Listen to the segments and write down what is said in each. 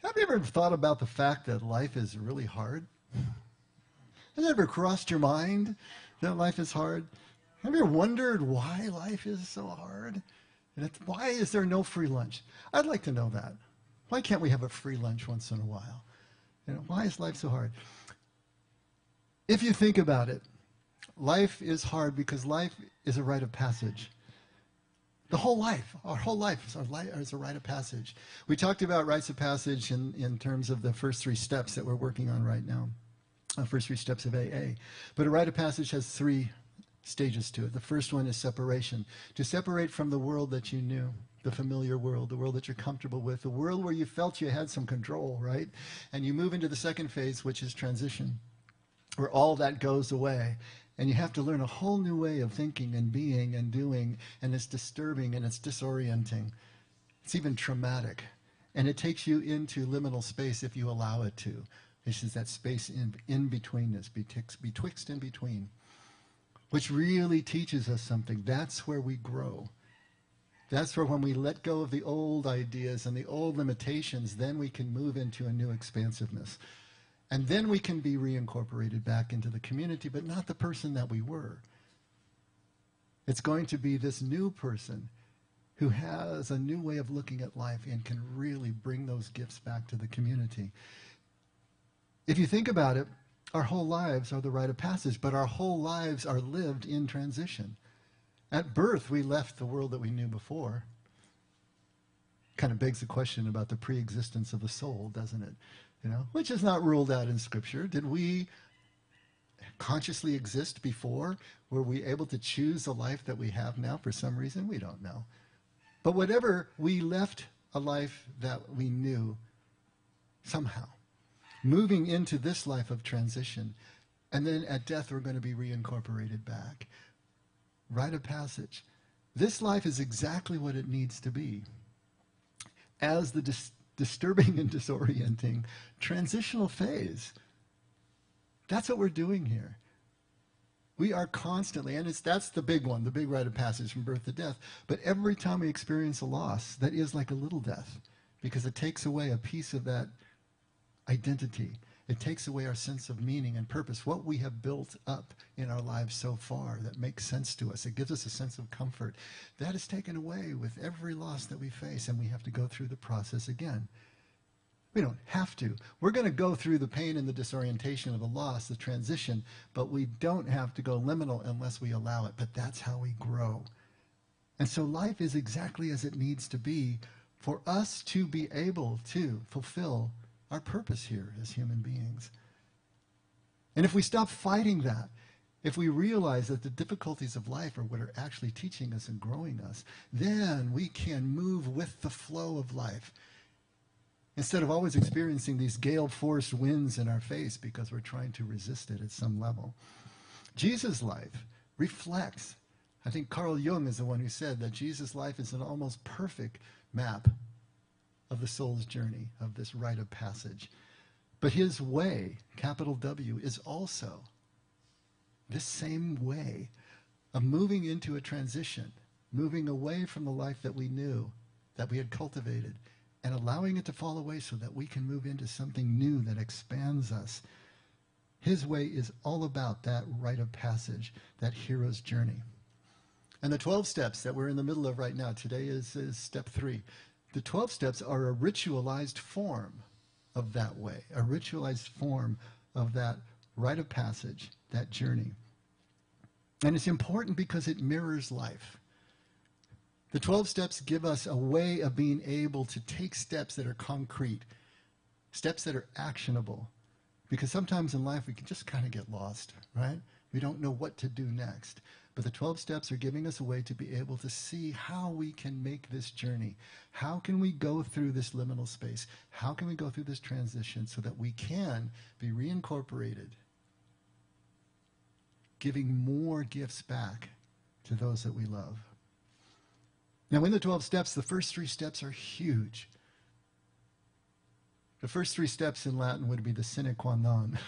Have you ever thought about the fact that life is really hard? Has it ever crossed your mind that life is hard? Have you ever wondered why life is so hard? And why is there no free lunch? I'd like to know that. Why can't we have a free lunch once in a while? Why is life so hard? If you think about it, life is hard because life is a rite of passage. The whole life, our whole life is a rite of passage. We talked about rites of passage in terms of the first 3 steps that we're working on right now, first 3 steps of AA. But a rite of passage has 3 stages to it. The first one is separation. To separate from the world that you knew, the familiar world, the world that you're comfortable with, the world where you felt you had some control, right? And you move into the second phase, which is transition, where all that goes away. And you have to learn a whole new way of thinking and being and doing, and it's disturbing and it's disorienting. It's even traumatic. And it takes you into liminal space if you allow it to. This is that space in betweenness, betwixt and between, which really teaches us something. That's where we grow. That's where when we let go of the old ideas and the old limitations, then we can move into a new expansiveness. And then we can be reincorporated back into the community, but not the person that we were. It's going to be this new person who has a new way of looking at life and can really bring those gifts back to the community. If you think about it, our whole lives are the rite of passage, but our whole lives are lived in transition. At birth, we left the world that we knew before. Kind of begs the question about the pre-existence of the soul, doesn't it? Which is not ruled out in Scripture. Did we consciously exist before? Were we able to choose the life that we have now for some reason? We don't know. But whatever, we left a life that we knew somehow, moving into this life of transition. And then at death, we're going to be reincorporated back. Rite of passage. This life is exactly what it needs to be. As the disturbing and disorienting transitional phase. That's what we're doing here. We are constantly, and that's the big one, the big rite of passage from birth to death. But every time we experience a loss, that is like a little death, because it takes away a piece of that identity. It takes away our sense of meaning and purpose, what we have built up in our lives so far that makes sense to us. It gives us a sense of comfort. That is taken away with every loss that we face, and we have to go through the process again. We don't have to. We're going to go through the pain and the disorientation of the loss, the transition, but we don't have to go liminal unless we allow it. But that's how we grow. And so life is exactly as it needs to be for us to be able to fulfill our purpose here as human beings. And if we stop fighting that, if we realize that the difficulties of life are what are actually teaching us and growing us, then we can move with the flow of life instead of always experiencing these gale-force winds in our face because we're trying to resist it at some level. Jesus' life reflects, I think Carl Jung is the one who said that Jesus' life is an almost perfect map of the soul's journey, of this rite of passage. But his way, capital W, is also this same way of moving into a transition, moving away from the life that we knew, that we had cultivated, and allowing it to fall away so that we can move into something new that expands us. His way is all about that rite of passage, that hero's journey. And the 12 steps that we're in the middle of right now, today is step 3. The 12 steps are a ritualized form of that way, a ritualized form of that rite of passage, that journey. And it's important because it mirrors life. The 12 steps give us a way of being able to take steps that are concrete, steps that are actionable. Because sometimes in life we can just kind of get lost, right? We don't know what to do next. But the 12 steps are giving us a way to be able to see how we can make this journey. How can we go through this liminal space? How can we go through this transition so that we can be reincorporated, giving more gifts back to those that we love? Now, in the 12 steps, the first 3 steps are huge. The first 3 steps in Latin would be the sine qua non,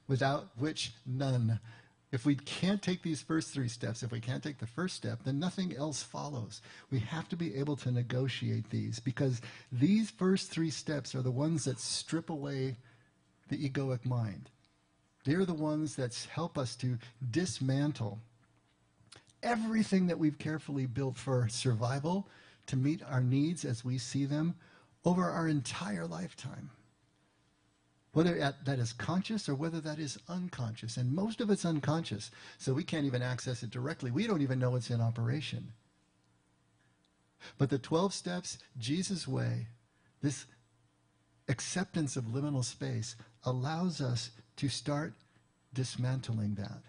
without which none. If we can't take these first 3 steps, if we can't take the first step, then nothing else follows. We have to be able to negotiate these, because these first 3 steps are the ones that strip away the egoic mind. They're the ones that help us to dismantle everything that we've carefully built for survival, to meet our needs as we see them over our entire lifetime. Whether that is conscious or whether that is unconscious. And most of it's unconscious, so we can't even access it directly. We don't even know it's in operation. But the 12 steps, Jesus' way, this acceptance of liminal space, allows us to start dismantling that.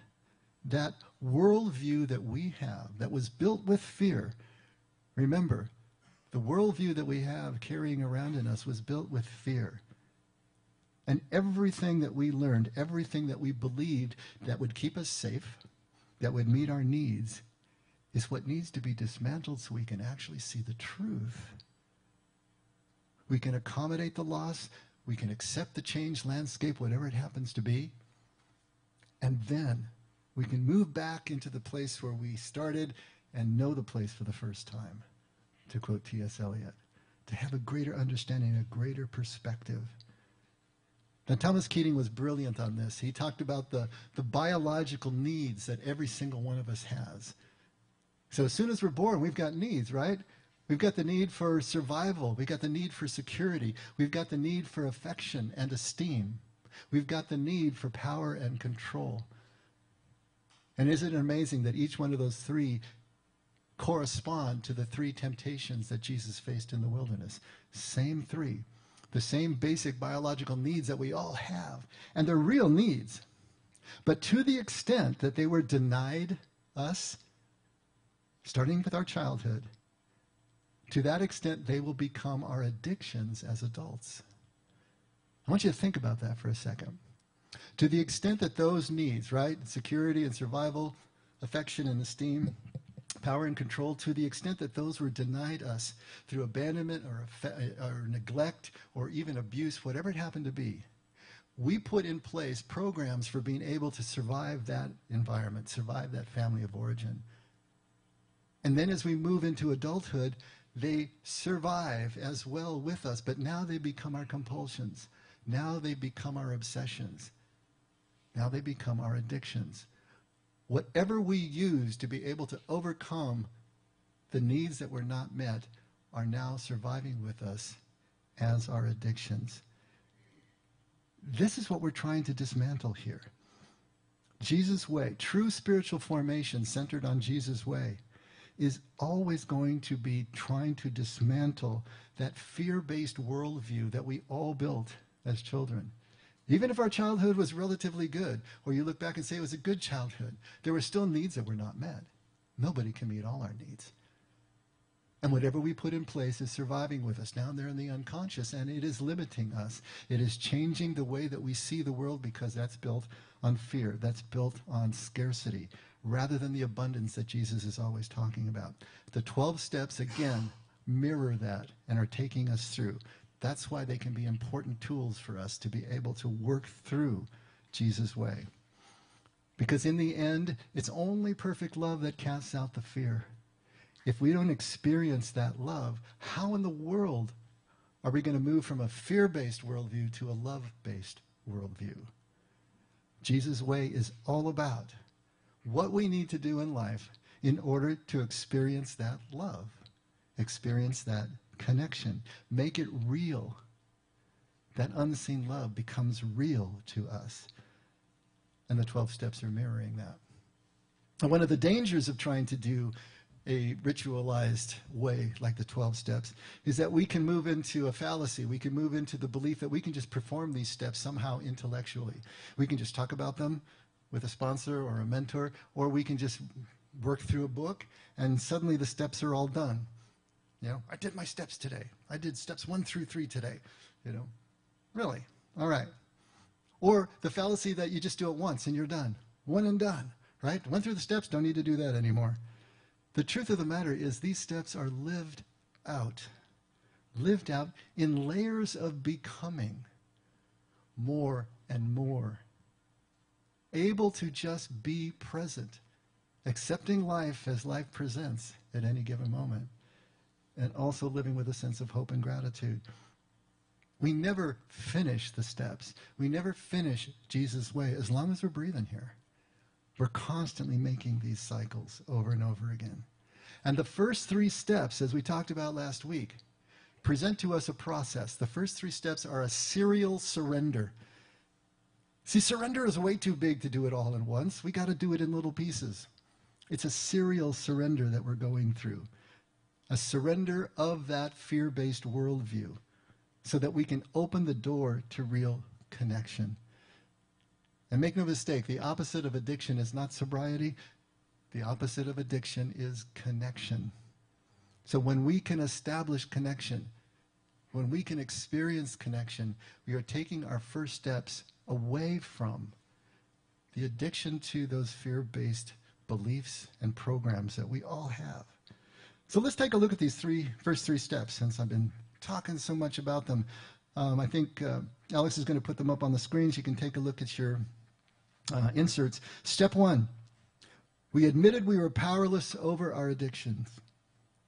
That worldview that we have, that was built with fear. Remember, the worldview that we have carrying around in us was built with fear. And everything that we learned, everything that we believed that would keep us safe, that would meet our needs, is what needs to be dismantled so we can actually see the truth. We can accommodate the loss, we can accept the changed landscape, whatever it happens to be, and then we can move back into the place where we started and know the place for the first time, to quote T.S. Eliot, to have a greater understanding, a greater perspective. Now, Thomas Keating was brilliant on this. He talked about the biological needs that every single one of us has. So as soon as we're born, we've got needs, right? We've got the need for survival. We've got the need for security. We've got the need for affection and esteem. We've got the need for power and control. And isn't it amazing that each one of those 3 correspond to the 3 temptations that Jesus faced in the wilderness? Same 3. The same basic biological needs that we all have. And they're real needs. But to the extent that they were denied us, starting with our childhood, to that extent they will become our addictions as adults. I want you to think about that for a second. To the extent that those needs, right, security and survival, affection and esteem, power and control, to the extent that those were denied us through abandonment or neglect or even abuse, whatever it happened to be, we put in place programs for being able to survive that environment, survive that family of origin. And then as we move into adulthood, they survive as well with us, but now they become our compulsions. Now they become our obsessions. Now they become our addictions. Whatever we use to be able to overcome the needs that were not met are now surviving with us as our addictions. This is what we're trying to dismantle here. Jesus' way, true spiritual formation centered on Jesus' way, is always going to be trying to dismantle that fear-based worldview that we all built as children. Even if our childhood was relatively good, or you look back and say it was a good childhood, there were still needs that were not met. Nobody can meet all our needs. And whatever we put in place is surviving with us down there in the unconscious, and it is limiting us. It is changing the way that we see the world, because that's built on fear. That's built on scarcity, rather than the abundance that Jesus is always talking about. The 12 steps, again, mirror that and are taking us through. That's why they can be important tools for us to be able to work through Jesus' way. Because in the end, it's only perfect love that casts out the fear. If we don't experience that love, how in the world are we going to move from a fear-based worldview to a love-based worldview? Jesus' way is all about what we need to do in life in order to experience that love, experience that connection, make it real. That unseen love becomes real to us. And the 12 steps are mirroring that. And one of the dangers of trying to do a ritualized way like the 12 steps is that we can move into a fallacy. We can move into the belief that we can just perform these steps somehow intellectually. We can just talk about them with a sponsor or a mentor, or we can just work through a book and suddenly the steps are all done. You know, I did my steps today. I did steps 1 through 3 today. You know, really? All right. Or the fallacy that you just do it once and you're done. One and done, right? Went through the steps, don't need to do that anymore. The truth of the matter is these steps are lived out in layers of becoming more and more. able to just be present, accepting life as life presents at any given moment, and also living with a sense of hope and gratitude. We never finish the steps. We never finish Jesus' way as long as we're breathing here. We're constantly making these cycles over and over again. And the first 3 steps, as we talked about last week, present to us a process. The first 3 steps are a serial surrender. See, surrender is way too big to do it all at once. We got to do it in little pieces. It's a serial surrender that we're going through. A surrender of that fear-based worldview so that we can open the door to real connection. And make no mistake, the opposite of addiction is not sobriety. The opposite of addiction is connection. So when we can establish connection, when we can experience connection, we are taking our first steps away from the addiction to those fear-based beliefs and programs that we all have. So let's take a look at these first three steps, since I've been talking so much about them. I think Alex is going to put them up on the screens. You can take a look at your inserts. Step 1, we admitted we were powerless over our addictions,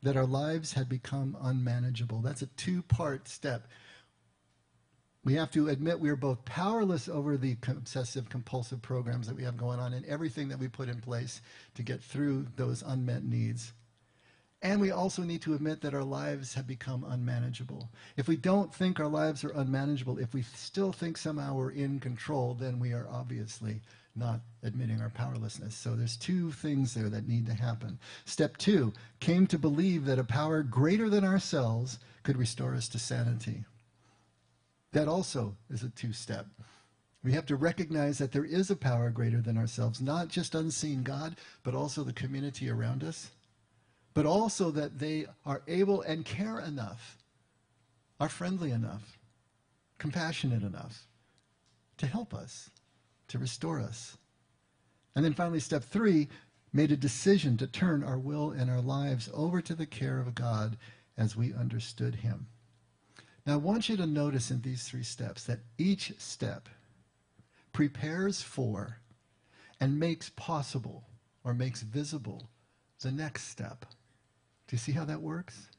that our lives had become unmanageable. That's a 2-part step. We have to admit we are both powerless over the obsessive compulsive programs that we have going on and everything that we put in place to get through those unmet needs. And we also need to admit that our lives have become unmanageable. If we don't think our lives are unmanageable, if we still think somehow we're in control, then we are obviously not admitting our powerlessness. So there's 2 things there that need to happen. Step 2, came to believe that a power greater than ourselves could restore us to sanity. That also is a 2-step. We have to recognize that there is a power greater than ourselves, not just unseen God, but also the community around us, but also that they are able and care enough, are friendly enough, compassionate enough to help us, to restore us. And then finally, step 3, made a decision to turn our will and our lives over to the care of God as we understood him. Now, I want you to notice in these 3 steps that each step prepares for and makes possible or makes visible the next step. Do you see how that works?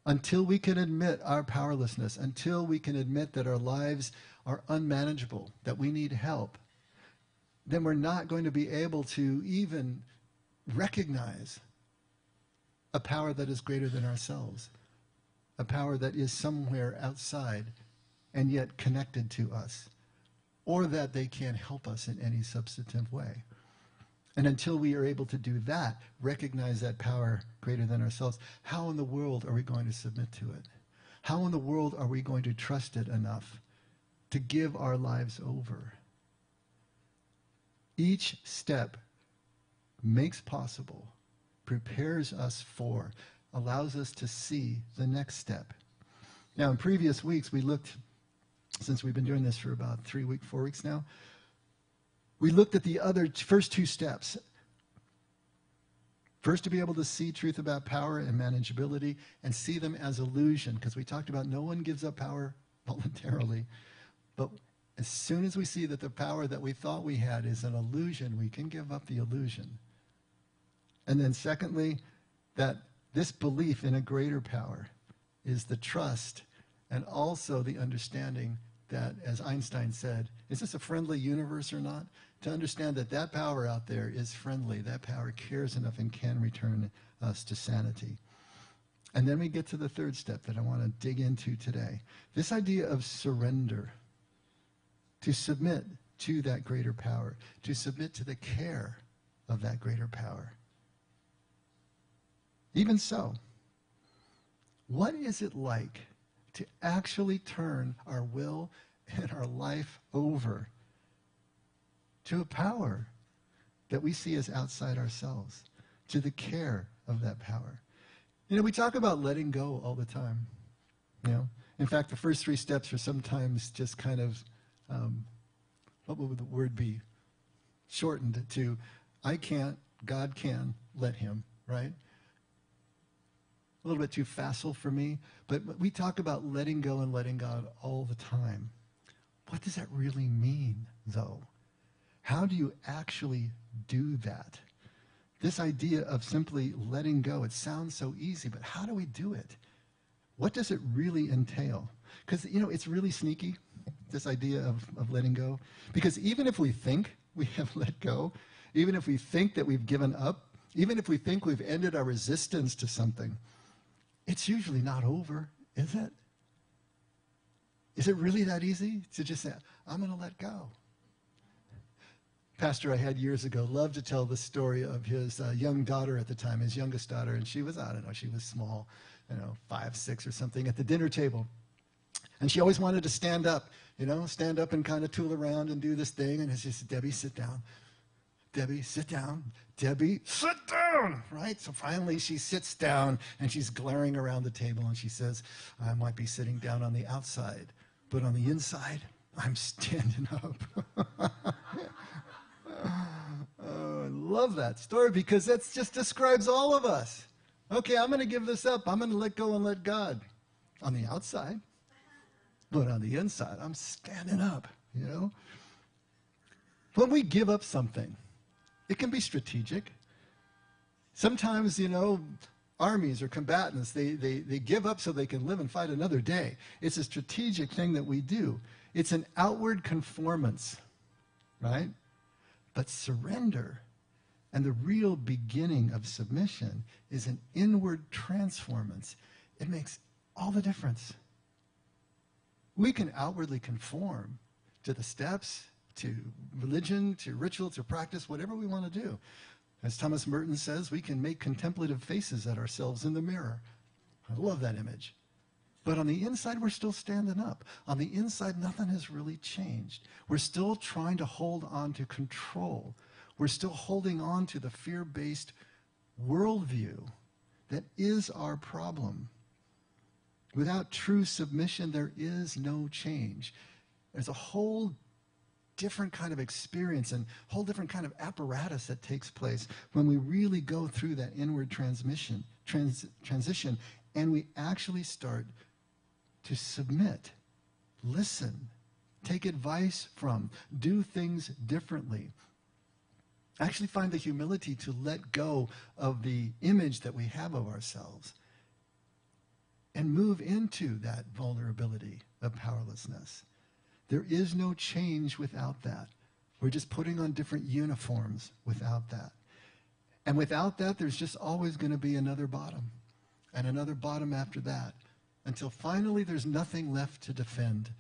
Until we can admit our powerlessness, until we can admit that our lives are unmanageable, that we need help, then we're not going to be able to even recognize a power that is greater than ourselves, a power that is somewhere outside and yet connected to us, or that they can help us in any substantive way. And until we are able to do that, recognize that power greater than ourselves, how in the world are we going to submit to it? How in the world are we going to trust it enough to give our lives over? Each step makes possible, prepares us for, allows us to see the next step. Now, in previous weeks, we looked, since we've been doing this for about 4 weeks now, we looked at the first 2 steps. First, to be able to see truth about power and manageability and see them as illusion, because we talked about no one gives up power voluntarily. But as soon as we see that the power that we thought we had is an illusion, we can give up the illusion. And then secondly, that this belief in a greater power is the trust and also the understanding that, as Einstein said, is this a friendly universe or not? To understand that that power out there is friendly, that power cares enough and can return us to sanity. And then we get to the 3rd step that I want to dig into today. This idea of surrender, to submit to that greater power, to submit to the care of that greater power. Even so, what is it like to actually turn our will and our life over to a power that we see as outside ourselves, to the care of that power? You know, we talk about letting go all the time. You know, in fact, the first 3 steps are sometimes just kind of, what would the word be? Shortened to, I can't, God can, let him, right? A little bit too facile for me, but we talk about letting go and letting God all the time. What does that really mean, though? How do you actually do that? This idea of simply letting go, it sounds so easy, but how do we do it? What does it really entail? Because, it's really sneaky, this idea of letting go. Because even if we think we have let go, even if we think that we've given up, even if we think we've ended our resistance to something, it's usually not over, is it? Is it really that easy to just say, I'm going to let go? Pastor I had years ago loved to tell the story of his young daughter at the time, his youngest daughter, and she was, I don't know, she was small, 5, 6 or something, at the dinner table. And she always wanted to stand up, stand up and kind of tool around and do this thing. And it's just, Debbie, sit down. Debbie, sit down. Debbie, sit down, right? So finally she sits down and she's glaring around the table and she says, I might be sitting down on the outside, but on the inside, I'm standing up. Oh, I love that story because that just describes all of us. Okay, I'm going to give this up. I'm going to let go and let God. On the outside, but on the inside, I'm standing up, When we give up something, it can be strategic. Sometimes, armies or combatants, they give up so they can live and fight another day. It's a strategic thing that we do. It's an outward conformance, right? But surrender and the real beginning of submission is an inward transformance. It makes all the difference. We can outwardly conform to the steps, to religion, to ritual, to practice, whatever we want to do. As Thomas Merton says, we can make contemplative faces at ourselves in the mirror. I love that image. But on the inside, we're still standing up. On the inside, nothing has really changed. We're still trying to hold on to control. We're still holding on to the fear-based worldview that is our problem. Without true submission, there is no change. There's a whole different kind of experience and whole different kind of apparatus that takes place when we really go through that inward transition, and we actually start to submit, listen, take advice from, do things differently. Actually find the humility to let go of the image that we have of ourselves and move into that vulnerability of powerlessness. There is no change without that. We're just putting on different uniforms without that. And without that, there's just always going to be another bottom and another bottom after that, until finally there's nothing left to defend.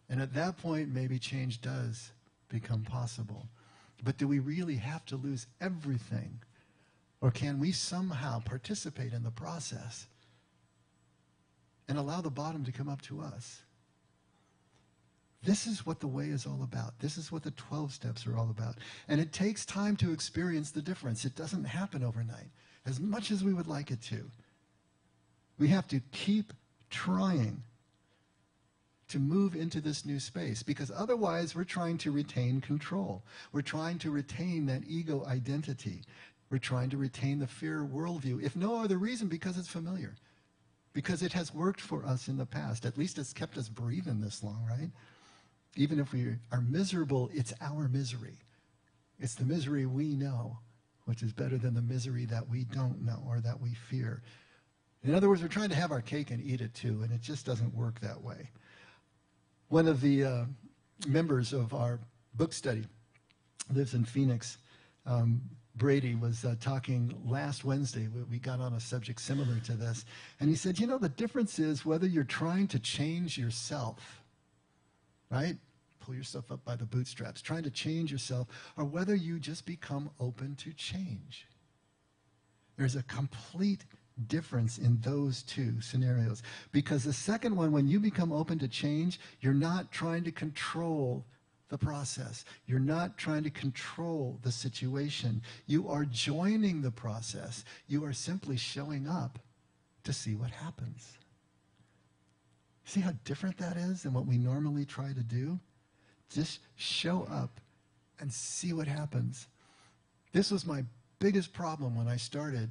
And at that point, maybe change does become possible. But do we really have to lose everything? Or can we somehow participate in the process and allow the bottom to come up to us? This is what the way is all about. This is what the 12 steps are all about. And it takes time to experience the difference. It doesn't happen overnight, as much as we would like it to. We have to keep trying to move into this new space, because otherwise we're trying to retain control. We're trying to retain that ego identity. We're trying to retain the fear worldview, if no other reason, because it's familiar, because it has worked for us in the past. At least it's kept us breathing this long, right? Even if we are miserable, it's our misery. It's the misery we know, which is better than the misery that we don't know or that we fear. In other words, we're trying to have our cake and eat it too, and it just doesn't work that way. One of the members of our book study lives in Phoenix. Brady was talking last Wednesday. We got on a subject similar to this. And he said, the difference is whether you're trying to change yourself, right? Pull yourself up by the bootstraps, trying to change yourself, or whether you just become open to change. There's a complete difference in those two scenarios. Because the second one, when you become open to change, you're not trying to control the process. You're not trying to control the situation. You are joining the process. You are simply showing up to see what happens. See how different that is than what we normally try to do? Just show up and see what happens. This was my biggest problem when I started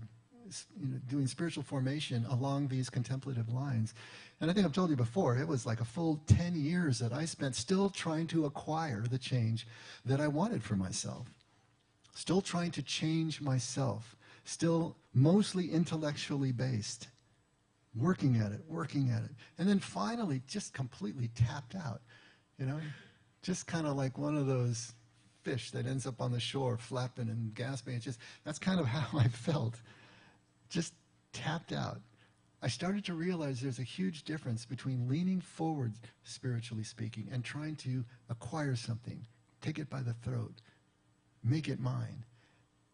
doing spiritual formation along these contemplative lines. And I think I've told you before, it was like a full 10 years that I spent still trying to acquire the change that I wanted for myself. Still trying to change myself. Still mostly intellectually based. Working at it. And then finally just completely tapped out. Just kind of like one of those fish that ends up on the shore flapping and gasping. That's kind of how I felt. Just tapped out. I started to realize there's a huge difference between leaning forward, spiritually speaking, and trying to acquire something, take it by the throat, make it mine,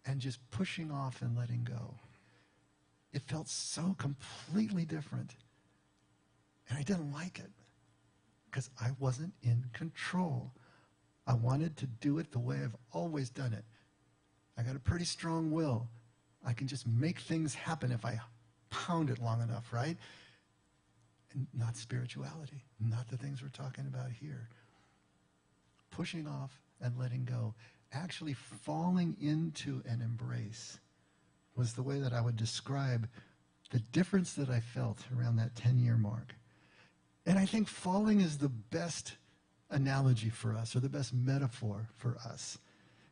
and just pushing off and letting go. It felt so completely different. And I didn't like it because I wasn't in control. I wanted to do it the way I've always done it. I got a pretty strong will. I can just make things happen if I pound it long enough, right? And not spirituality, not the things we're talking about here. Pushing off and letting go, actually falling into an embrace was the way that I would describe the difference that I felt around that 10-year mark. And I think falling is the best analogy for us, or the best metaphor for us.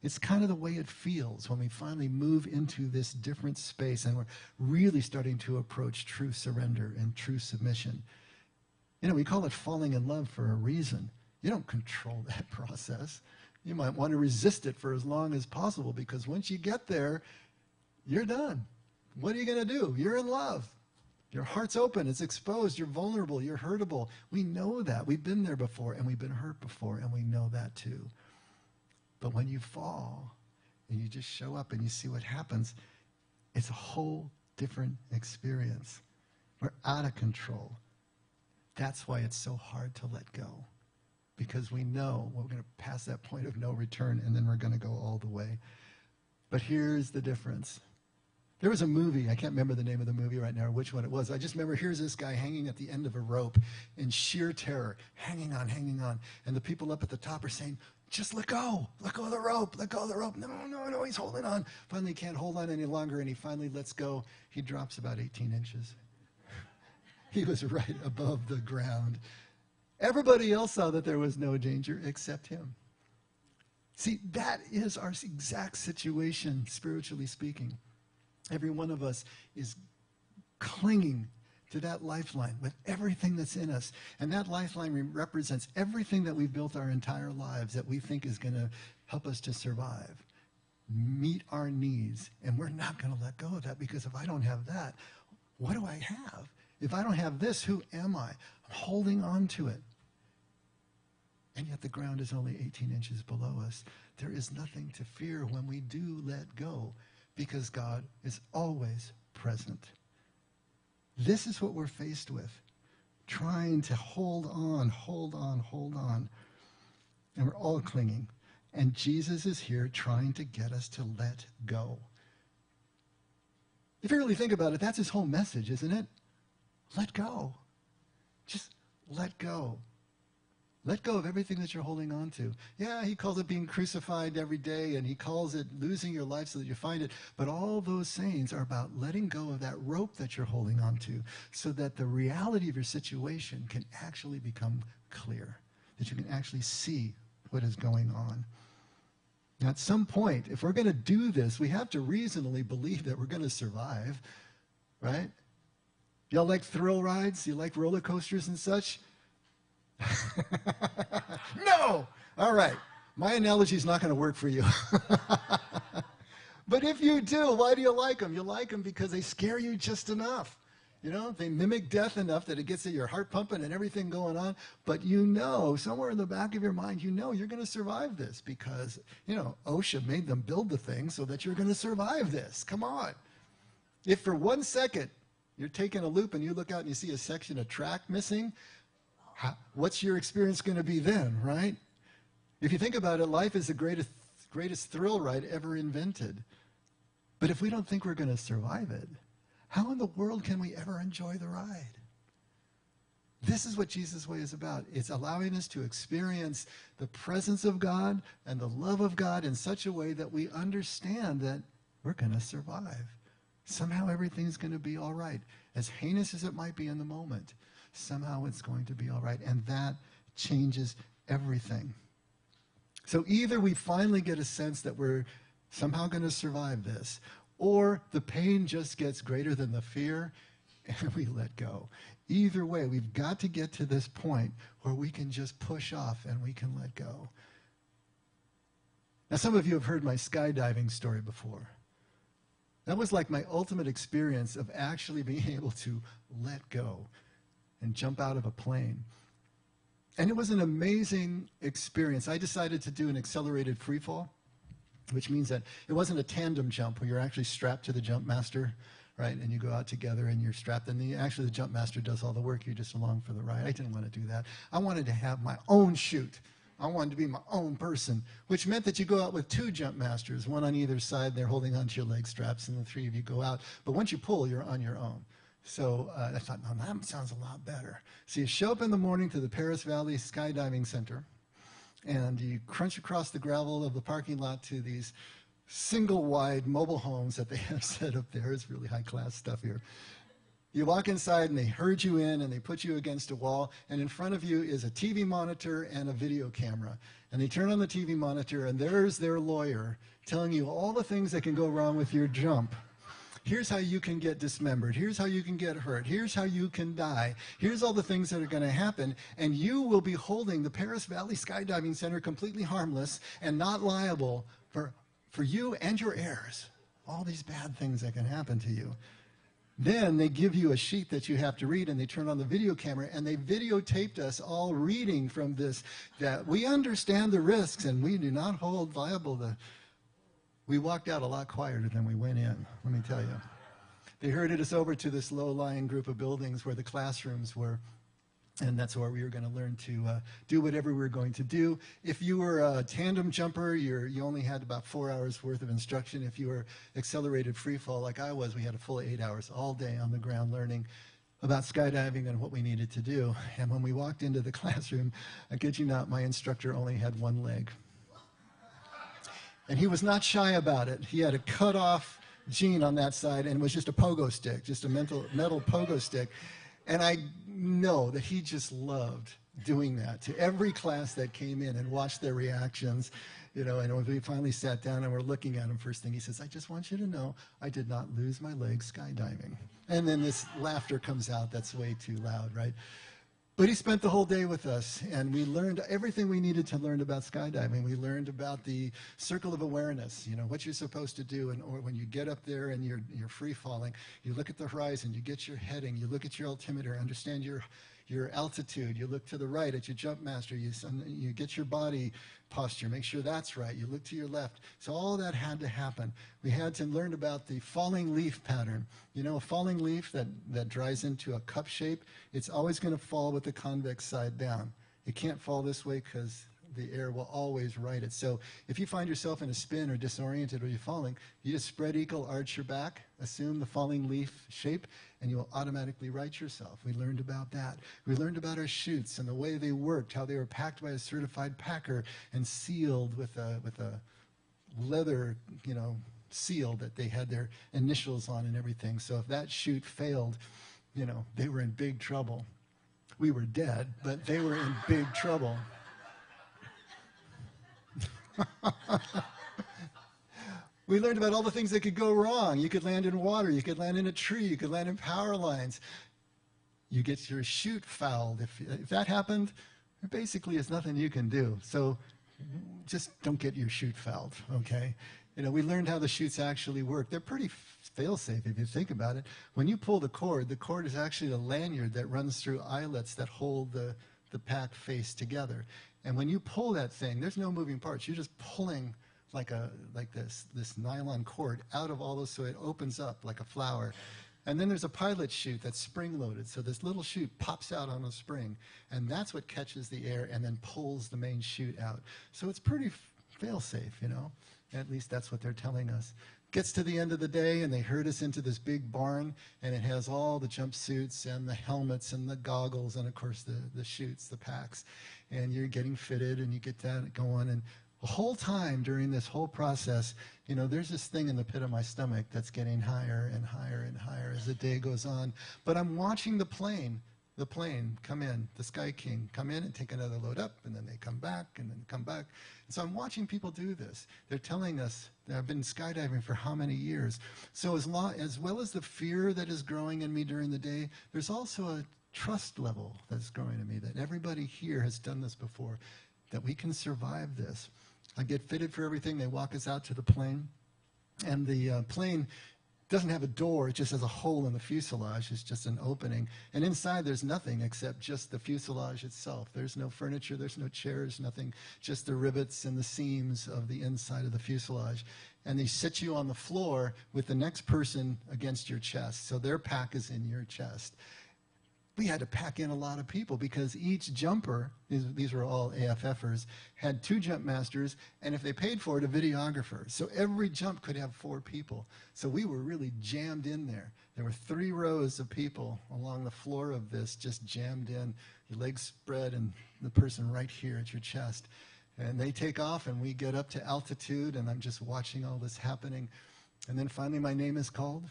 It's kind of the way it feels when we finally move into this different space and we're really starting to approach true surrender and true submission. We call it falling in love for a reason. You don't control that process. You might want to resist it for as long as possible, because once you get there, you're done. What are you going to do? You're in love. Your heart's open. It's exposed. You're vulnerable. You're hurtable. We know that. We've been there before, and we've been hurt before, and we know that too. But when you fall and you just show up and you see what happens, it's a whole different experience. We're out of control. That's why it's so hard to let go, because we know we're going to pass that point of no return, and then we're going to go all the way. But here's the difference. There was a movie, I can't remember the name of the movie right now or which one it was. I just remember here's this guy hanging at the end of a rope in sheer terror, hanging on. And the people up at the top are saying, just let go of the rope, let go of the rope. No, he's holding on. Finally, he can't hold on any longer, and he finally lets go. He drops about 18 inches. He was right above the ground. Everybody else saw that there was no danger except him. See, that is our exact situation, spiritually speaking. Every one of us is clinging to that lifeline with everything that's in us. And that lifeline represents everything that we've built our entire lives that we think is going to help us to survive, meet our needs. And we're not going to let go of that, because if I don't have that, what do I have? If I don't have this, who am I? I'm holding on to it. And yet the ground is only 18 inches below us. There is nothing to fear when we do let go, because God is always present. This is what we're faced with, trying to hold on. And we're all clinging. And Jesus is here trying to get us to let go. If you really think about it, that's his whole message, isn't it? Let go. Just let go. Let go of everything that you're holding on to. Yeah, he calls it being crucified every day, and he calls it losing your life so that you find it. But all those sayings are about letting go of that rope that you're holding on to, so that the reality of your situation can actually become clear, that you can actually see what is going on. Now, at some point, if we're going to do this, we have to reasonably believe that we're going to survive, right? Y'all like thrill rides? You like roller coasters and such? No! All right. My analogy is not going to work for you. But if you do, why do you like them? You like them because they scare you just enough. They mimic death enough that it gets your heart pumping and everything going on. But somewhere in the back of your mind, you're going to survive this, because, OSHA made them build the thing so that you're going to survive this. Come on. If for 1 second you're taking a loop and you look out and you see a section of track missing, what's your experience going to be then, right? If you think about it, life is the greatest thrill ride ever invented. But if we don't think we're going to survive it, how in the world can we ever enjoy the ride? This is what Jesus' way is about. It's allowing us to experience the presence of God and the love of God in such a way that we understand that we're going to survive. Somehow everything's going to be all right. As heinous as it might be in the moment, somehow it's going to be all right. And that changes everything. So either we finally get a sense that we're somehow going to survive this, or the pain just gets greater than the fear, and we let go. Either way, we've got to get to this point where we can just push off and we can let go. Now, some of you have heard my skydiving story before. That was like my ultimate experience of actually being able to let go and jump out of a plane. And it was an amazing experience. I decided to do an accelerated free fall, which means that it wasn't a tandem jump where you're actually strapped to the jump master, right? And you go out together and you're strapped. And actually the jump master does all the work. You're just along for the ride. I didn't want to do that. I wanted to have my own chute. I wanted to be my own person, which meant that you go out with two jump masters, one on either side. They're holding onto your leg straps, and the three of you go out. But once you pull, you're on your own. So I thought, no, that sounds a lot better. So you show up in the morning to the Paris Valley Skydiving Center, and you crunch across the gravel of the parking lot to these single-wide mobile homes that they have set up there. It's really high-class stuff here. You walk inside, and they herd you in, and they put you against a wall, and in front of you is a TV monitor and a video camera. And they turn on the TV monitor, and there's their lawyer telling you all the things that can go wrong with your jump. Here's how you can get dismembered. Here's how you can get hurt. Here's how you can die. Here's all the things that are going to happen. And you will be holding the Paris Valley Skydiving Center completely harmless and not liable for you and your heirs. All these bad things that can happen to you. Then they give you a sheet that you have to read, and they turn on the video camera, and they videotaped us all reading from this, that we understand the risks and we do not hold liable the... We walked out a lot quieter than we went in, let me tell you. They herded us over to this low-lying group of buildings where the classrooms were, and that's where we were going to learn to do whatever we were going to do. If you were a tandem jumper, you only had about 4 hours worth of instruction. If you were accelerated free fall like I was, we had a full 8 hours all day on the ground learning about skydiving and what we needed to do. And when we walked into the classroom, I kid you not, my instructor only had one leg. And he was not shy about it. He had a cut-off gene on that side, and it was just a pogo stick, just a metal pogo stick. And I know that he just loved doing that to every class that came in and watched their reactions. You know, and when we finally sat down and we're looking at him, first thing he says, I just want you to know I did not lose my leg skydiving. And then this laughter comes out that's way too loud, right? But he spent the whole day with us, and we learned everything we needed to learn about skydiving. We learned about the circle of awareness, you know, what you're supposed to do. And or when you get up there and you're free falling, you look at the horizon, you get your heading, you look at your altimeter, understand your altitude. You look to the right at your jump master. You get your body posture, make sure that's right. You look to your left. So all that had to happen. We had to learn about the falling leaf pattern. You know, a falling leaf that dries into a cup shape, it's always going to fall with the convex side down. It can't fall this way because the air will always right it. So if you find yourself in a spin or disoriented or you're falling, you just spread eagle, arch your back, assume the falling leaf shape, and you'll automatically right yourself. We learned about that. We learned about our chutes and the way they worked, how they were packed by a certified packer and sealed with a leather, you know, seal that they had their initials on and everything. So if that chute failed, you know, they were in big trouble. We were dead, but they were in big trouble. We learned about all the things that could go wrong. You could land in water, you could land in a tree, you could land in power lines. You get your chute fouled. If that happened, there basically is nothing you can do. So just don't get your chute fouled, okay? You know, we learned how the chutes actually work. They're pretty fail-safe if you think about it. When you pull the cord is actually a lanyard that runs through eyelets that hold the pack face together. And when you pull that thing, there's no moving parts. You're just pulling like this nylon cord out of all those, so it opens up like a flower. And then there's a pilot chute that's spring-loaded. So this little chute pops out on a spring, and that's what catches the air and then pulls the main chute out. So it's pretty fail-safe, you know. At least that's what they're telling us. Gets to the end of the day, and they herd us into this big barn, and it has all the jumpsuits and the helmets and the goggles and, of course, the chutes, the packs. And you're getting fitted, and you get that going. And The whole time during this whole process, you know, there's this thing in the pit of my stomach that's getting higher and higher and higher as the day goes on. But I'm watching the plane come in, the Sky King come in and take another load up, and then they come back and then come back. And so I'm watching people do this. They're telling us that I've been skydiving for how many years. So as well as the fear that is growing in me during the day, there's also a trust level that's growing in me that everybody here has done this before, that we can survive this. I get fitted for everything. They walk us out to the plane, and the plane doesn't have a door. It just has a hole in the fuselage. It's just an opening, and inside there's nothing except just the fuselage itself. There's no furniture, there's no chairs, nothing, just the rivets and the seams of the inside of the fuselage. And they sit you on the floor with the next person against your chest, so their pack is in your chest. We had to pack in a lot of people because each jumper, these were all AFFers, had 2 jump masters, and if they paid for it, a videographer. So every jump could have 4 people. So we were really jammed in there. There were 3 rows of people along the floor of this, just jammed in, your legs spread and the person right here at your chest. And they take off, and we get up to altitude, and I'm just watching all this happening. And then finally my name is called,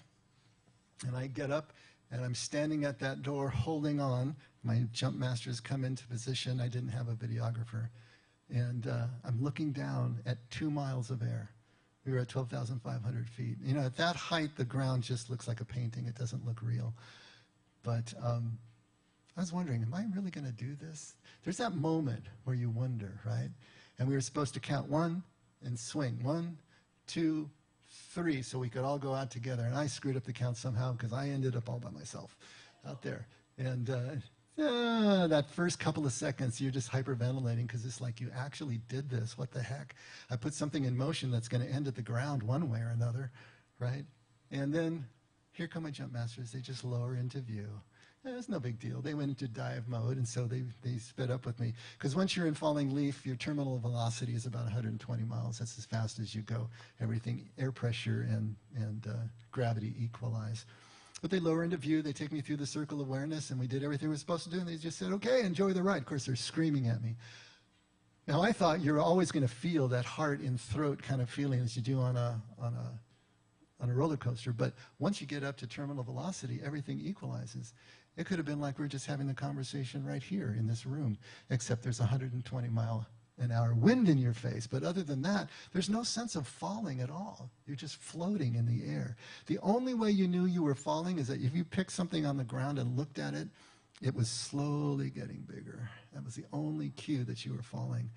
and I get up, and I'm standing at that door holding on. My jump masters come into position. I didn't have a videographer. And I'm looking down at 2 miles of air. We were at 12,500 feet. You know, at that height, the ground just looks like a painting. It doesn't look real. But I was wondering, am I really going to do this? There's that moment where you wonder, right? And we were supposed to count 1 and swing. 1, 2, 3, so we could all go out together. And I screwed up the count somehow because I ended up all by myself out there. And that first couple of seconds, you're just hyperventilating because it's like you actually did this. What the heck? I put something in motion that's going to end at the ground one way or another, right? And then here come my jump masters. They just lower into view. It's no big deal. They went into dive mode, and so they sped up with me. Because once you're in falling leaf, your terminal velocity is about 120 miles. That's as fast as you go. Everything, air pressure and gravity equalize. But they lower into view. They take me through the circle of awareness, and we did everything we were supposed to do, and they just said, okay, enjoy the ride. Of course, they're screaming at me. Now, I thought you're always going to feel that heart in throat kind of feeling as you do on a roller coaster. But once you get up to terminal velocity, everything equalizes. It could have been like we're just having the conversation right here in this room, except there's 120-mile-an-hour wind in your face. But other than that, there's no sense of falling at all. You're just floating in the air. The only way you knew you were falling is that if you picked something on the ground and looked at it, it was slowly getting bigger. That was the only cue that you were falling.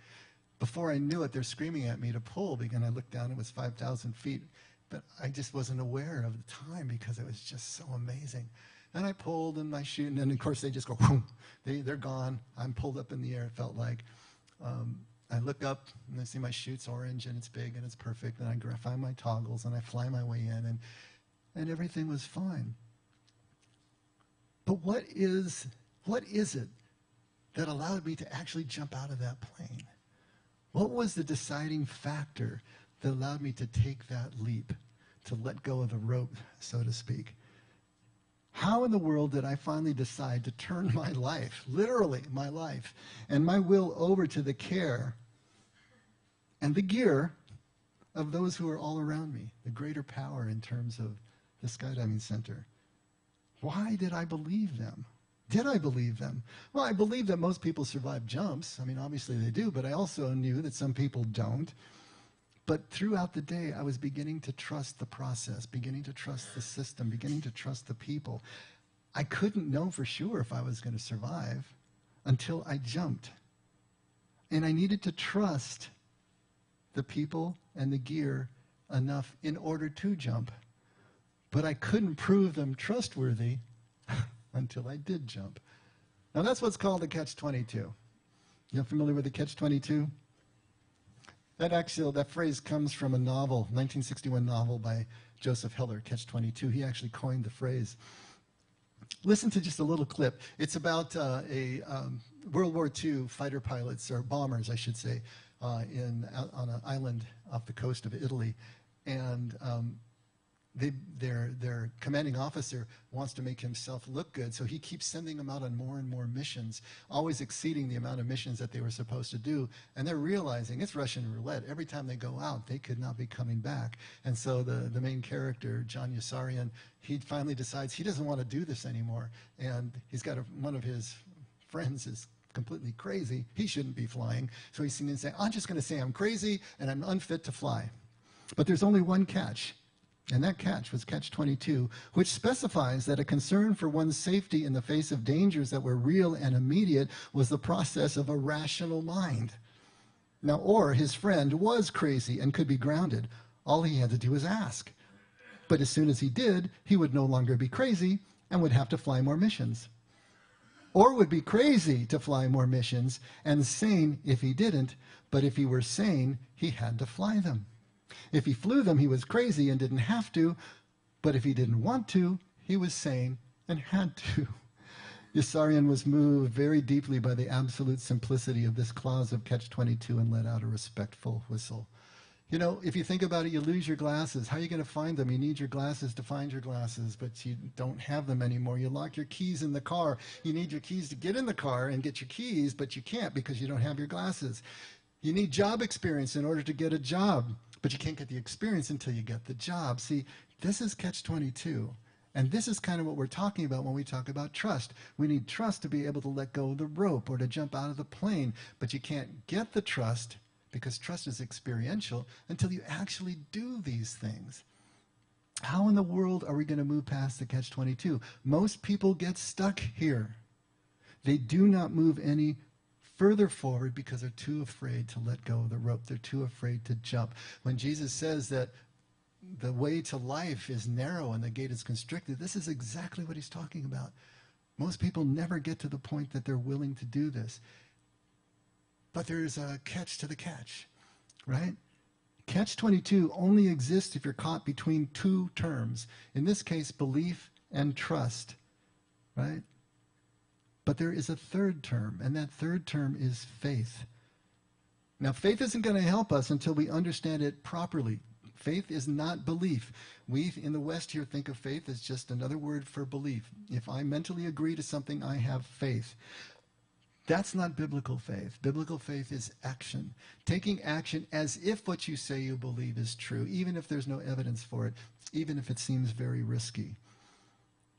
Before I knew it, they're screaming at me to pull, because I looked down, it was 5,000 feet. But I just wasn't aware of the time because it was just so amazing. And I pulled and I shoot, and then of course they just go, whoom. They're gone. I'm pulled up in the air, it felt like. I look up and I see my chute's orange and it's big and it's perfect, and I find my toggles and I fly my way in, and everything was fine. But what is it that allowed me to actually jump out of that plane? What was the deciding factor that allowed me to take that leap, to let go of the rope, so to speak? How in the world did I finally decide to turn my life, literally my life, and my will over to the care and the gear of those who are all around me, the greater power in terms of the skydiving center? Why did I believe them? Did I believe them? Well, I believe that most people survive jumps. I mean, obviously they do, but I also knew that some people don't. But throughout the day, I was beginning to trust the process, beginning to trust the system, beginning to trust the people. I couldn't know for sure if I was going to survive until I jumped. And I needed to trust the people and the gear enough in order to jump. But I couldn't prove them trustworthy until I did jump. Now that's what's called a catch-22. You familiar with the catch-22? That phrase comes from a novel, 1961 novel by Joseph Heller, Catch-22. He actually coined the phrase. Listen to just a little clip. It's about World War II fighter pilots, or bombers, I should say, on an island off the coast of Italy. And their commanding officer wants to make himself look good, so he keeps sending them out on more and more missions, always exceeding the amount of missions that they were supposed to do. And they're realizing it's Russian roulette. Every time they go out, they could not be coming back. And so the main character, John Yossarian, he finally decides he doesn't want to do this anymore. And he's got one of his friends is completely crazy. He shouldn't be flying. So he's going to say, I'm just going to say I'm crazy and I'm unfit to fly. But there's only one catch. And that catch was catch 22, which specifies that a concern for one's safety in the face of dangers that were real and immediate was the process of a rational mind. Now, Orr, his friend, was crazy and could be grounded. All he had to do was ask. But as soon as he did, he would no longer be crazy and would have to fly more missions. Orr would be crazy to fly more missions and sane if he didn't, but if he were sane, he had to fly them. If he flew them, he was crazy and didn't have to, but if he didn't want to, he was sane and had to. Yossarian was moved very deeply by the absolute simplicity of this clause of catch 22 and let out a respectful whistle. You know, if you think about it, you lose your glasses. How are you going to find them? You need your glasses to find your glasses, but you don't have them anymore. You lock your keys in the car. You need your keys to get in the car and get your keys, but you can't because you don't have your glasses. You need job experience in order to get a job, but you can't get the experience until you get the job. See, this is catch 22. And this is kind of what we're talking about when we talk about trust. We need trust to be able to let go of the rope or to jump out of the plane, but you can't get the trust because trust is experiential until you actually do these things. How in the world are we going to move past the catch 22? Most people get stuck here. They do not move any further forward because they're too afraid to let go of the rope. They're too afraid to jump. When Jesus says that the way to life is narrow and the gate is constricted, this is exactly what he's talking about. Most people never get to the point that they're willing to do this. But there's a catch to the catch, right? Catch 22 only exists if you're caught between two terms. In this case, belief and trust, right? But there is a third term, and that third term is faith. Now, faith isn't going to help us until we understand it properly. Faith is not belief. We in the West here think of faith as just another word for belief. If I mentally agree to something, I have faith. That's not biblical faith. Biblical faith is action. Taking action as if what you say you believe is true, even if there's no evidence for it, even if it seems very risky.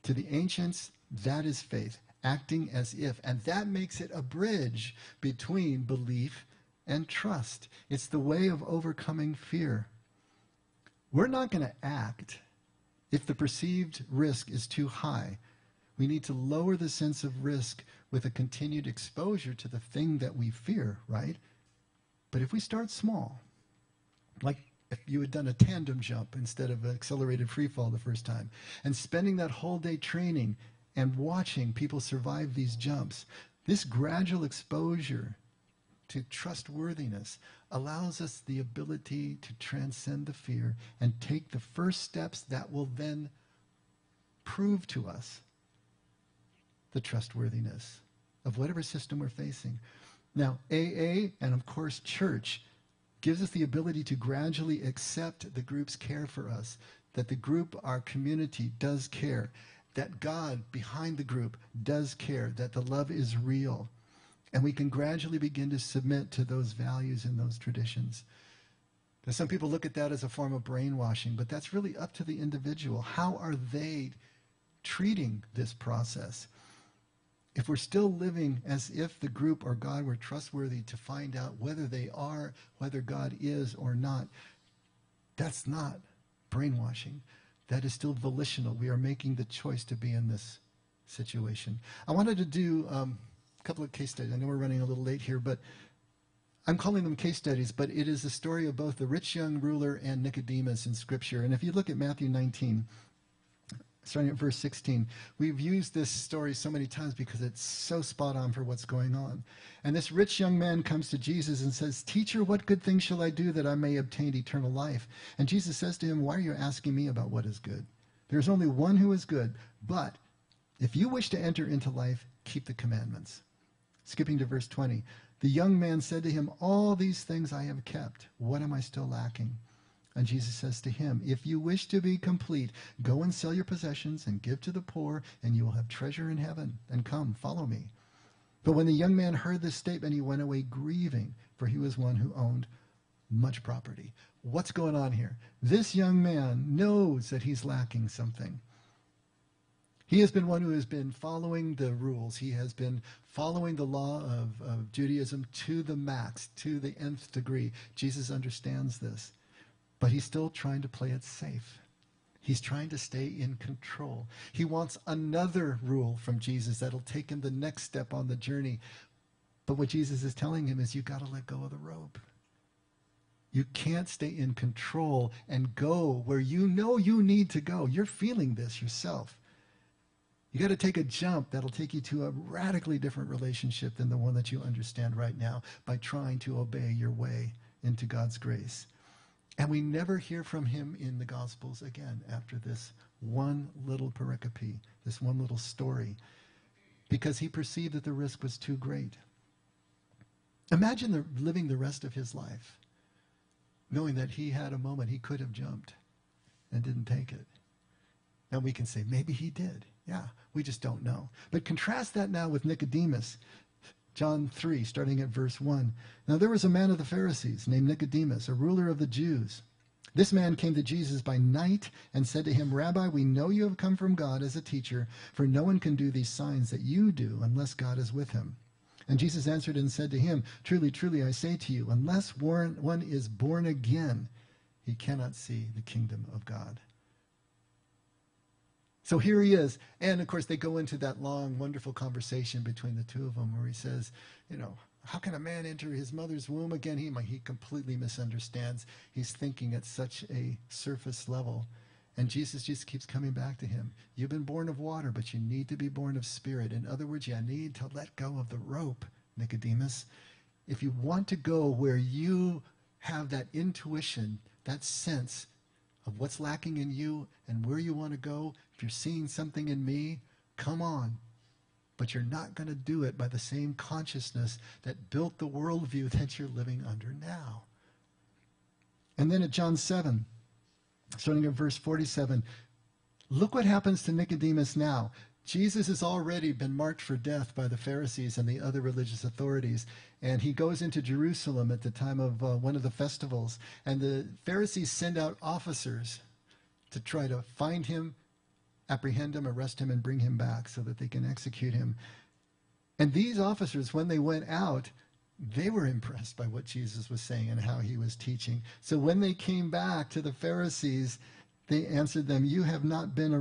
To the ancients, that is faith. Acting as if, and that makes it a bridge between belief and trust. It's the way of overcoming fear. We're not going to act if the perceived risk is too high. We need to lower the sense of risk with a continued exposure to the thing that we fear, right? But if we start small, like if you had done a tandem jump instead of an accelerated free fall the first time, and spending that whole day training and watching people survive these jumps, this gradual exposure to trustworthiness allows us the ability to transcend the fear and take the first steps that will then prove to us the trustworthiness of whatever system we're facing. Now, AA and of course church gives us the ability to gradually accept the group's care for us, that the group, our community, does care, that God behind the group does care, that the love is real. And we can gradually begin to submit to those values and those traditions. Now, some people look at that as a form of brainwashing, but that's really up to the individual. How are they treating this process? If we're still living as if the group or God were trustworthy to find out whether they are, whether God is or not, that's not brainwashing. That is still volitional. We are making the choice to be in this situation. I wanted to do a couple of case studies. I know we're running a little late here, but I'm calling them case studies, but it is the story of both the rich young ruler and Nicodemus in Scripture. And if you look at Matthew 19, starting at verse 16, we've used this story so many times because it's so spot on for what's going on. And this rich young man comes to Jesus and says, "Teacher, what good thing shall I do that I may obtain eternal life?" And Jesus says to him, "Why are you asking me about what is good? There's only one who is good, but if you wish to enter into life, keep the commandments." Skipping to verse 20, the young man said to him, "All these things I have kept. What am I still lacking?" And Jesus says to him, if you wish to be complete, go and sell your possessions and give to the poor, and you will have treasure in heaven. And come, follow me. But when the young man heard this statement, he went away grieving, for he was one who owned much property. What's going on here? This young man knows that he's lacking something. He has been one who has been following the rules. He has been following the law of Judaism to the max, to the nth degree. Jesus understands this. But he's still trying to play it safe. He's trying to stay in control. He wants another rule from Jesus that'll take him the next step on the journey. But what Jesus is telling him is you've got to let go of the rope. You can't stay in control and go where you know you need to go. You're feeling this yourself. You got to take a jump that'll take you to a radically different relationship than the one that you understand right now by trying to obey your way into God's grace. And we never hear from him in the Gospels again after this one little pericope, this one little story, because he perceived that the risk was too great. Imagine living the rest of his life knowing that he had a moment he could have jumped and didn't take it. And we can say, maybe he did. Yeah, we just don't know. But contrast that now with Nicodemus. John 3, starting at verse 1. Now there was a man of the Pharisees named Nicodemus, a ruler of the Jews. This man came to Jesus by night and said to him, Rabbi, we know you have come from God as a teacher, for no one can do these signs that you do unless God is with him. And Jesus answered and said to him, Truly, truly, I say to you, unless one is born again, he cannot see the kingdom of God. So here he is. And, of course, they go into that long, wonderful conversation between the two of them where he says, how can a man enter his mother's womb again? He completely misunderstands. He's thinking at such a surface level. And Jesus just keeps coming back to him. You've been born of water, but you need to be born of spirit. In other words, you need to let go of the rope, Nicodemus. If you want to go where you have that intuition, that sense of what's lacking in you and where you want to go, if you're seeing something in me, come on. But you're not going to do it by the same consciousness that built the worldview that you're living under now. And then at John 7, starting at verse 47, look what happens to Nicodemus now. Jesus has already been marked for death by the Pharisees and the other religious authorities. And he goes into Jerusalem at the time of one of the festivals. And the Pharisees send out officers to try to find him, apprehend him, arrest him, and bring him back so that they can execute him. And these officers, when they went out, they were impressed by what Jesus was saying and how he was teaching. So when they came back to the Pharisees, they answered them, you have not been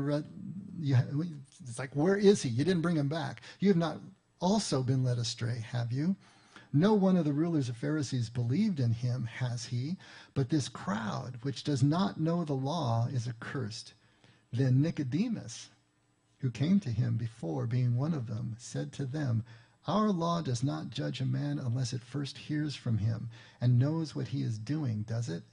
it's like, where is he? You didn't bring him back. You have not also been led astray, have you? No one of the rulers of Pharisees believed in him, has he? But this crowd, which does not know the law, is accursed. Then Nicodemus, who came to him before, being one of them, said to them, our law does not judge a man unless it first hears from him and knows what he is doing, does it?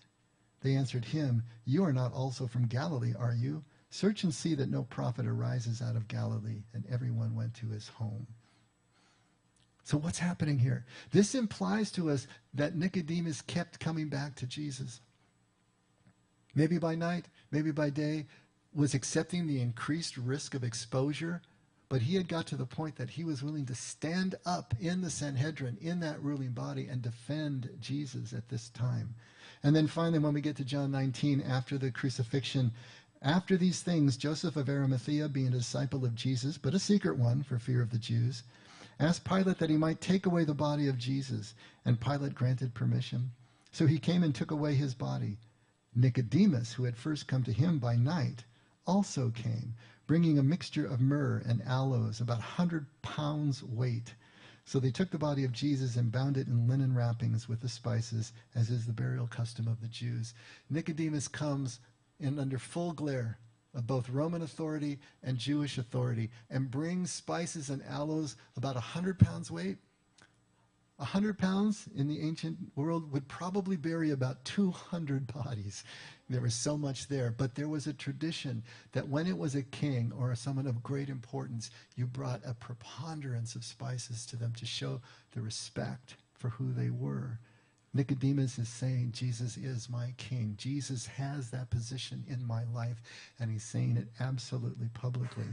They answered him, you are not also from Galilee, are you? Search and see that no prophet arises out of Galilee. And everyone went to his home. So what's happening here? This implies to us that Nicodemus kept coming back to Jesus. Maybe by night, maybe by day, was accepting the increased risk of exposure, but he had got to the point that he was willing to stand up in the Sanhedrin, in that ruling body, and defend Jesus at this time. And then finally, when we get to John 19, after the crucifixion, after these things, Joseph of Arimathea, being a disciple of Jesus, but a secret one for fear of the Jews, asked Pilate that he might take away the body of Jesus, and Pilate granted permission. So he came and took away his body. Nicodemus, who had first come to him by night, also came, bringing a mixture of myrrh and aloes, about 100 pounds weight. So they took the body of Jesus and bound it in linen wrappings with the spices, as is the burial custom of the Jews. Nicodemus comes in under full glare of both Roman authority and Jewish authority and brings spices and aloes about 100 pounds weight. 100 pounds in the ancient world would probably bury about 200 bodies. There was so much there. But there was a tradition that when it was a king or someone of great importance, you brought a preponderance of spices to them to show the respect for who they were. Nicodemus is saying, Jesus is my king. Jesus has that position in my life, and he's saying it absolutely publicly.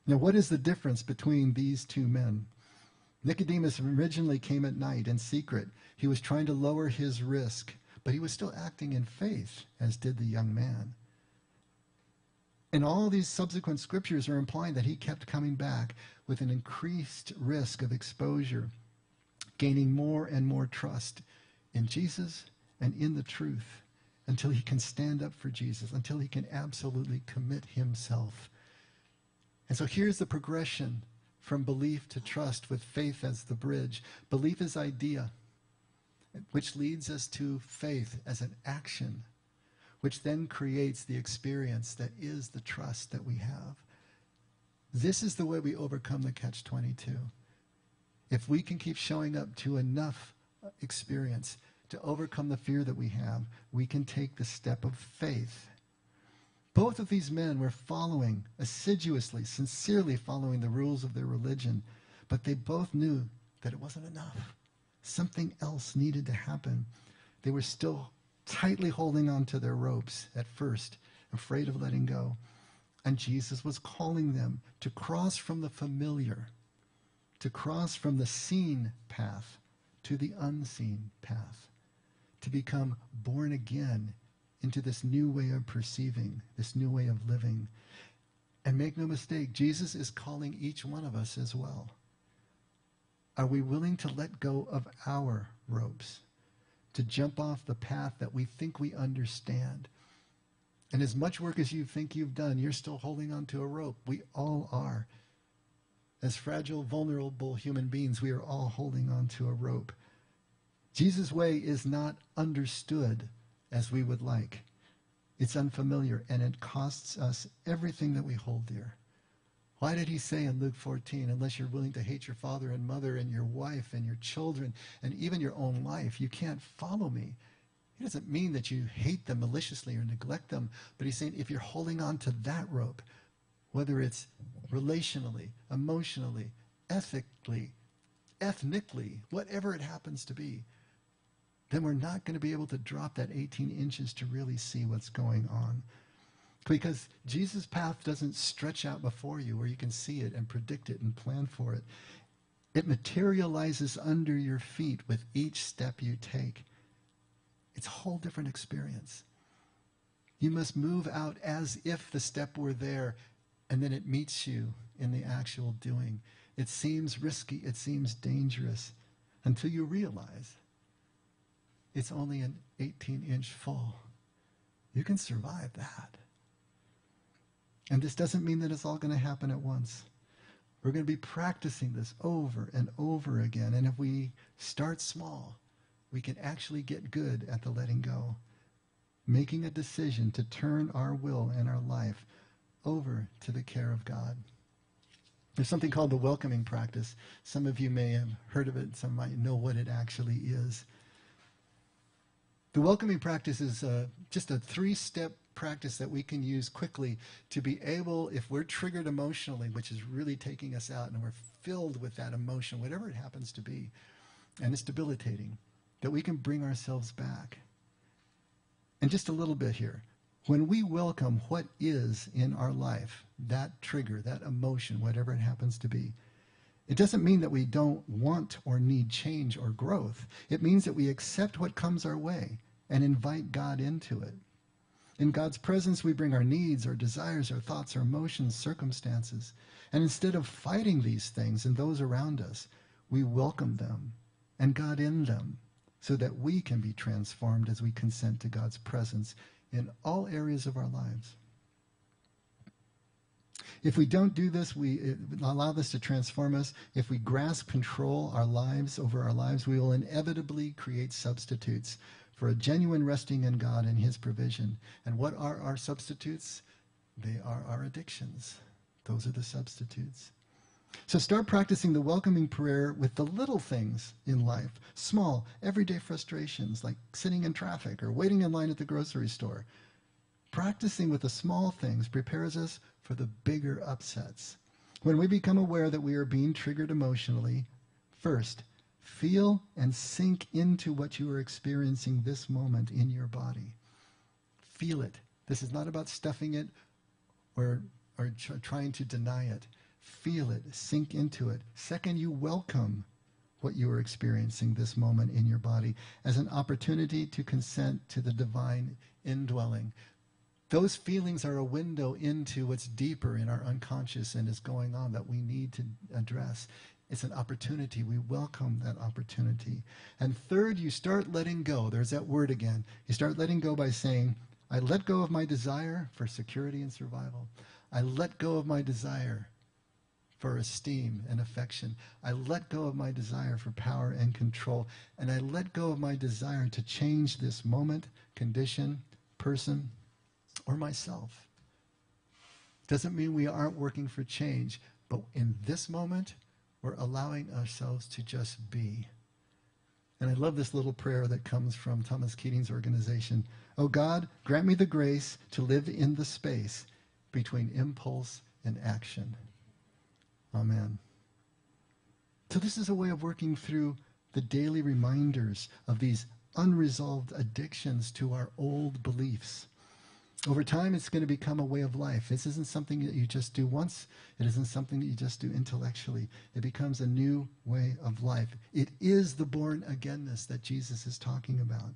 Now, what is the difference between these two men? Nicodemus originally came at night in secret. He was trying to lower his risk, but he was still acting in faith, as did the young man. And all these subsequent scriptures are implying that he kept coming back with an increased risk of exposure, gaining more and more trust in Jesus and in the truth until he can stand up for Jesus, until he can absolutely commit himself. And so here's the progression from belief to trust with faith as the bridge. Belief is idea, which leads us to faith as an action, which then creates the experience that is the trust that we have. This is the way we overcome the catch-22. If we can keep showing up to enough experience to overcome the fear that we have, we can take the step of faith. Both of these men were following, assiduously, sincerely following the rules of their religion, but they both knew that it wasn't enough. Something else needed to happen. They were still tightly holding on to their ropes at first, afraid of letting go. And Jesus was calling them to cross from the familiar, to cross from the seen path to the unseen path, to become born again into this new way of perceiving, this new way of living. And make no mistake, Jesus is calling each one of us as well. Are we willing to let go of our ropes, to jump off the path that we think we understand? And as much work as you think you've done, you're still holding on to a rope. We all are. As fragile, vulnerable human beings, we are all holding on to a rope. Jesus' way is not understood as we would like. It's unfamiliar, and it costs us everything that we hold dear. Why did he say in Luke 14, unless you're willing to hate your father and mother and your wife and your children and even your own life, you can't follow me? He doesn't mean that you hate them maliciously or neglect them, but he's saying if you're holding on to that rope, whether it's relationally, emotionally, ethically, ethnically, whatever it happens to be, then we're not going to be able to drop that 18 inches to really see what's going on. Because Jesus' path doesn't stretch out before you where you can see it and predict it and plan for it. It materializes under your feet with each step you take. It's a whole different experience. You must move out as if the step were there, and then it meets you in the actual doing. It seems risky, it seems dangerous, until you realize it's only an 18-inch fall. You can survive that. And this doesn't mean that it's all going to happen at once. We're going to be practicing this over and over again. And if we start small, we can actually get good at the letting go, making a decision to turn our will and our life over to the care of God. There's something called the welcoming practice. Some of you may have heard of it. Some might know what it actually is. The welcoming practice is just a 3-step practice that we can use quickly to be able, if we're triggered emotionally, which is really taking us out, and we're filled with that emotion, whatever it happens to be, and it's debilitating, that we can bring ourselves back. And just a little bit here. When we welcome what is in our life, that trigger, that emotion, whatever it happens to be, it doesn't mean that we don't want or need change or growth. It means that we accept what comes our way and invite God into it. In God's presence, we bring our needs, our desires, our thoughts, our emotions, circumstances. And instead of fighting these things and those around us, we welcome them and God in them so that we can be transformed as we consent to God's presence in all areas of our lives. If we don't do this, we allow this to transform us. If we grasp control over our lives, we will inevitably create substitutes for a genuine resting in God and his provision. And what are our substitutes? They are our addictions. Those are the substitutes. So start practicing the welcoming prayer with the little things in life, small, everyday frustrations like sitting in traffic or waiting in line at the grocery store. Practicing with the small things prepares us for the bigger upsets. When we become aware that we are being triggered emotionally, first, Feel and sink into what you are experiencing this moment in your body. Feel it. This is not about stuffing it or trying to deny it. Feel it. Sink into it. Second, you welcome what you are experiencing this moment in your body as an opportunity to consent to the divine indwelling. Those feelings are a window into what's deeper in our unconscious and is going on that we need to address. It's an opportunity. We welcome that opportunity. And third, you start letting go. There's that word again. You start letting go by saying, I let go of my desire for security and survival. I let go of my desire for esteem and affection. I let go of my desire for power and control. And I let go of my desire to change this moment, condition, person, or myself. Doesn't mean we aren't working for change, but in this moment, we're allowing ourselves to just be. And I love this little prayer that comes from Thomas Keating's organization. Oh God, grant me the grace to live in the space between impulse and action. Amen. So this is a way of working through the daily reminders of these unresolved addictions to our old beliefs. Over time, it's going to become a way of life. This isn't something that you just do once. It isn't something that you just do intellectually. It becomes a new way of life. It is the born againness that Jesus is talking about.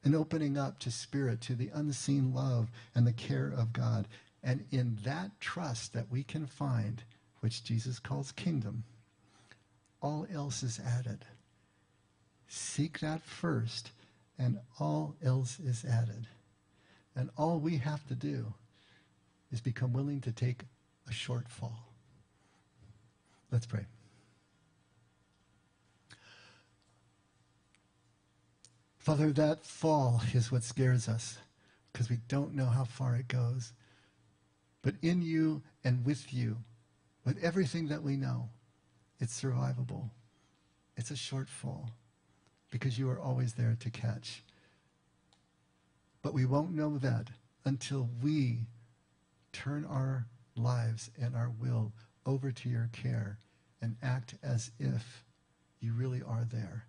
An opening up to spirit, to the unseen love and the care of God. And in that trust that we can find, which Jesus calls kingdom, all else is added. Seek that first, and all else is added. And all we have to do is become willing to take a short fall. Let's pray. Father, that fall is what scares us because we don't know how far it goes. But in you and with you, with everything that we know, it's survivable. It's a short fall because you are always there to catch. But we won't know that until we turn our lives and our will over to your care and act as if you really are there.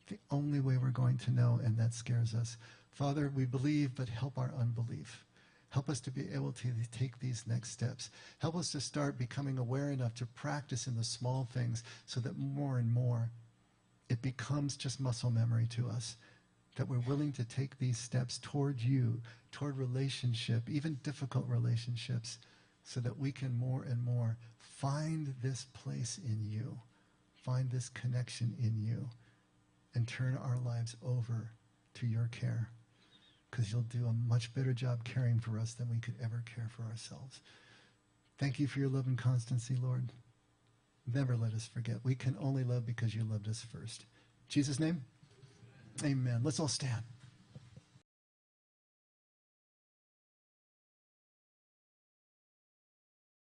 The only way we're going to know, and that scares us. Father, we believe, but help our unbelief. Help us to be able to take these next steps. Help us to start becoming aware enough to practice in the small things so that more and more it becomes just muscle memory to us. That we're willing to take these steps toward you, toward relationship, even difficult relationships, so that we can more and more find this place in you, find this connection in you, and turn our lives over to your care. Because you'll do a much better job caring for us than we could ever care for ourselves. Thank you for your love and constancy, Lord. Never let us forget. We can only love because you loved us first. In Jesus' name? Amen. Let's all stand.